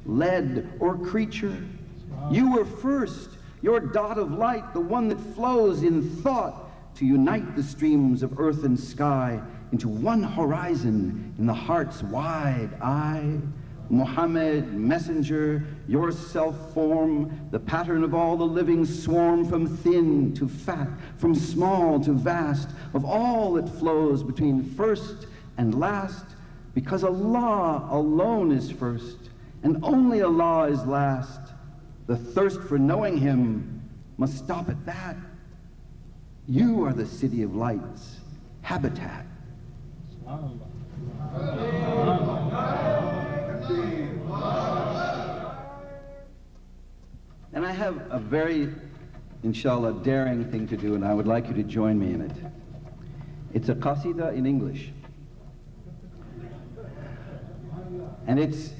lead, or creature. You were first, your dot of light, the one that flows in thought to unite the streams of earth and sky into one horizon in the heart's wide eye. Muhammad, messenger, your self-form, the pattern of all the living swarm, from thin to fat, from small to vast, of all that flows between first and last, because Allah alone is first, and only Allah is last. The thirst for knowing Him must stop at that. You are the city of lights, habitat. And I have a very, inshallah, daring thing to do, and I would like you to join me in it. It's a qasida in English. And it's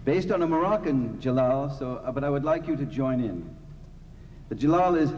based on a Moroccan jalal, but I would like you to join in. The jalal is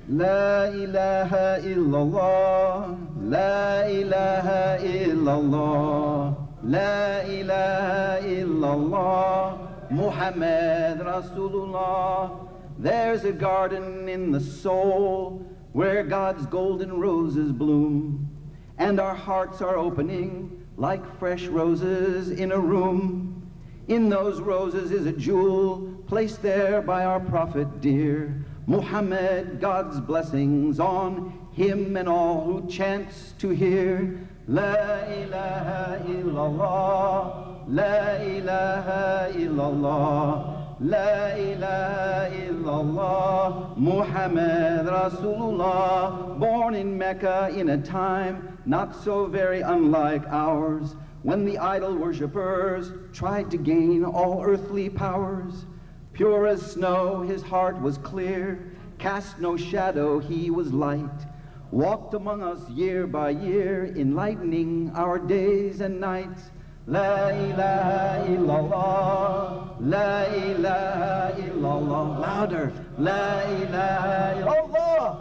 La ilaha illallah, La ilaha illallah, La ilaha illallah, Muhammad Rasulullah. There's a garden in the soul where God's golden roses bloom, and our hearts are opening like fresh roses in a room. In those roses is a jewel placed there by our prophet dear, Muhammad, God's blessings on him and all who chance to hear. La ilaha illallah, La ilaha illallah, La ilaha illallah, Muhammad Rasulullah. Born in Mecca in a time not so very unlike ours, when the idol worshippers tried to gain all earthly powers. Pure as snow, his heart was clear, cast no shadow, he was light, walked among us year by year, enlightening our days and nights. La ilaha illallah, La ilaha illallah, louder, La ilaha illallah.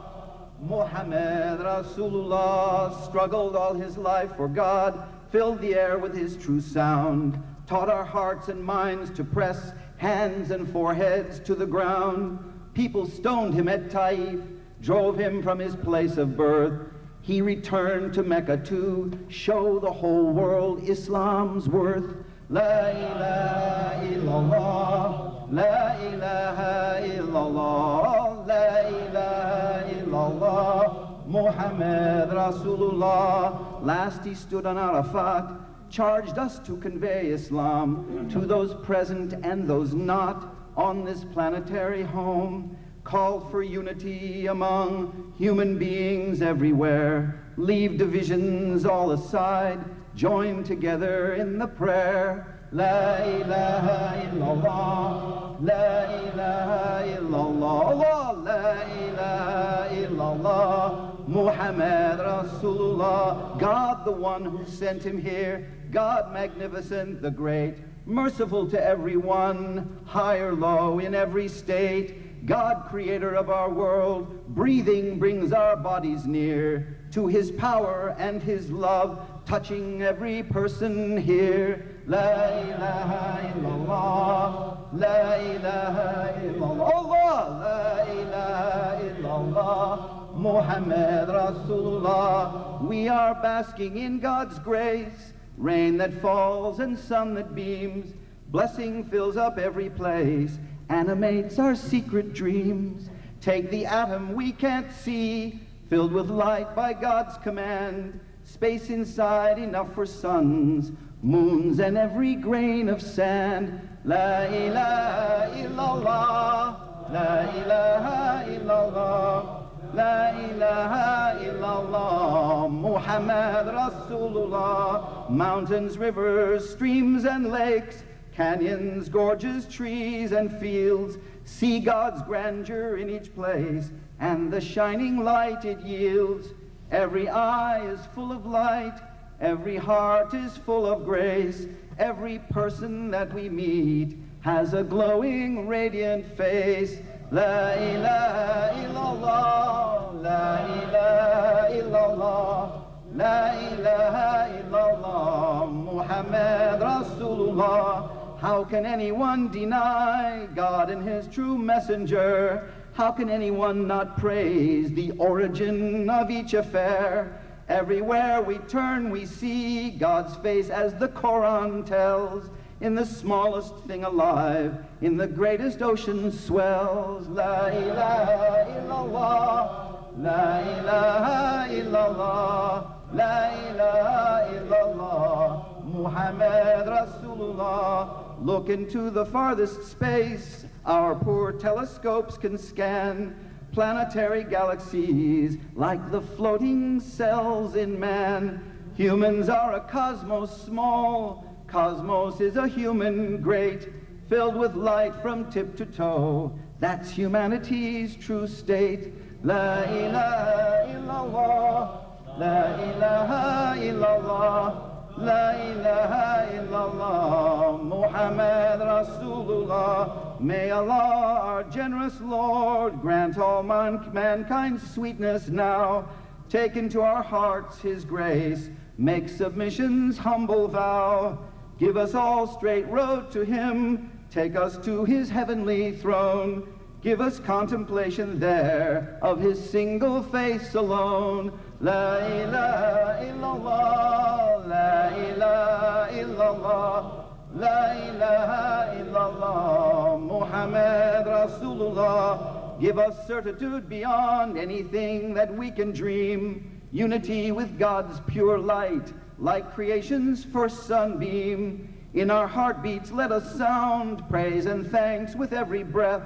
Muhammad Rasulullah struggled all his life for God, filled the air with his true sound, taught our hearts and minds to press hands and foreheads to the ground. People stoned him at Taif, drove him from his place of birth. He returned to Mecca to show the whole world Islam's worth. La ilaha illallah, La ilaha illallah, La ilaha illallah, Muhammad Rasulullah. Last he stood on Arafat, charged us to convey Islam to those present and those not on this planetary home, called for unity among human beings everywhere, leave divisions all aside, join together in the prayer. La ilaha illallah, La ilaha illallah, Allah, La ilaha illallah, Muhammad Rasulullah. God the one who sent him here, God magnificent, the great, merciful to everyone, high or low in every state, God creator of our world, breathing brings our bodies near to his power and his love, touching every person here. La ilaha illallah, La ilaha illallah, Allah, La ilaha illallah, Muhammad Rasulullah. We are basking in God's grace, rain that falls and sun that beams, blessing fills up every place, animates our secret dreams. Take the atom we can't see, filled with light by God's command, space inside enough for suns, moons, and every grain of sand. La ilaha illallah, La ilaha illallah, La ilaha illallah, Muhammad Rasulullah. Mountains, rivers, streams, and lakes, canyons, gorges, trees, and fields, see God's grandeur in each place, and the shining light it yields. Every eye is full of light, every heart is full of grace, every person that we meet has a glowing, radiant face. La ilaha illallah, La ilaha illallah, La ilaha illallah, Muhammad Rasulullah. How can anyone deny God and his true messenger? How can anyone not praise the origin of each affair? Everywhere we turn we see God's face, as the Quran tells. In the smallest thing alive, in the greatest ocean swells. La ilaha illallah, la ilaha illallah, la ilaha illallah, Muhammad Rasulullah. Look into the farthest space our poor telescopes can scan. Planetary galaxies like the floating cells in man. Humans are a cosmos small, cosmos is a human great, filled with light from tip to toe. That's humanity's true state. La ilaha illallah, la ilaha illallah, la ilaha illallah, Muhammad Rasulullah. May Allah, our generous Lord, grant all mankind sweetness now. Take into our hearts his grace, make submission's humble vow. Give us all straight road to him, take us to his heavenly throne. Give us contemplation there of his single face alone. La ilaha illallah, la ilaha illallah, la ilaha illallah, Muhammad Rasulullah. Give us certitude beyond anything that we can dream. Unity with God's pure light, like creation's first sunbeam. In our heartbeats let us sound praise and thanks with every breath.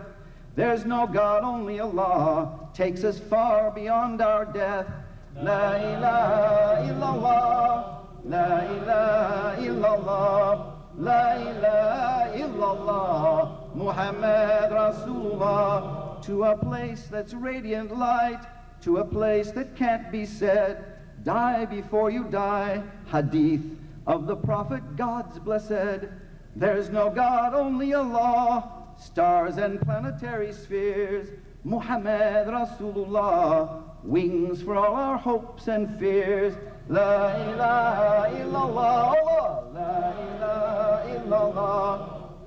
There's no God, only Allah, takes us far beyond our death. La ilaha illallah, la ilaha illallah, la ilaha illallah, Muhammad Rasulullah. To a place that's radiant light, to a place that can't be said. Die before you die, hadith of the Prophet, God's blessed. There's no God, only Allah, stars and planetary spheres. Muhammad Rasulullah, wings for all our hopes and fears. La ilaha illallah, la ilaha illallah,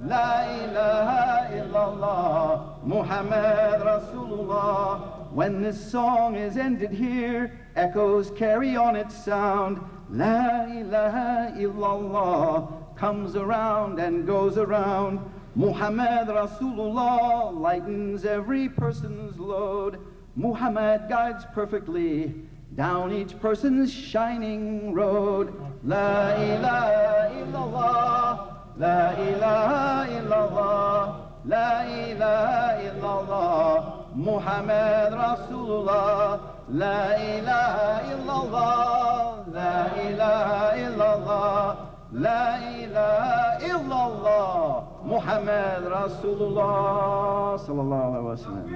la ilaha illallah, Muhammad Rasulullah. When this song is ended here, echoes carry on its sound. La ilaha illallah comes around and goes around. Muhammad Rasulullah lightens every person's load. Muhammad guides perfectly down each person's shining road. La ilaha illallah, la ilaha illallah, la ilaha illallah, Muhammad Rasulullah. La ilaha illallah, la ilaha illallah, la ilaha illallah, Muhammad Rasulullah sallallahu alaihi wasallam.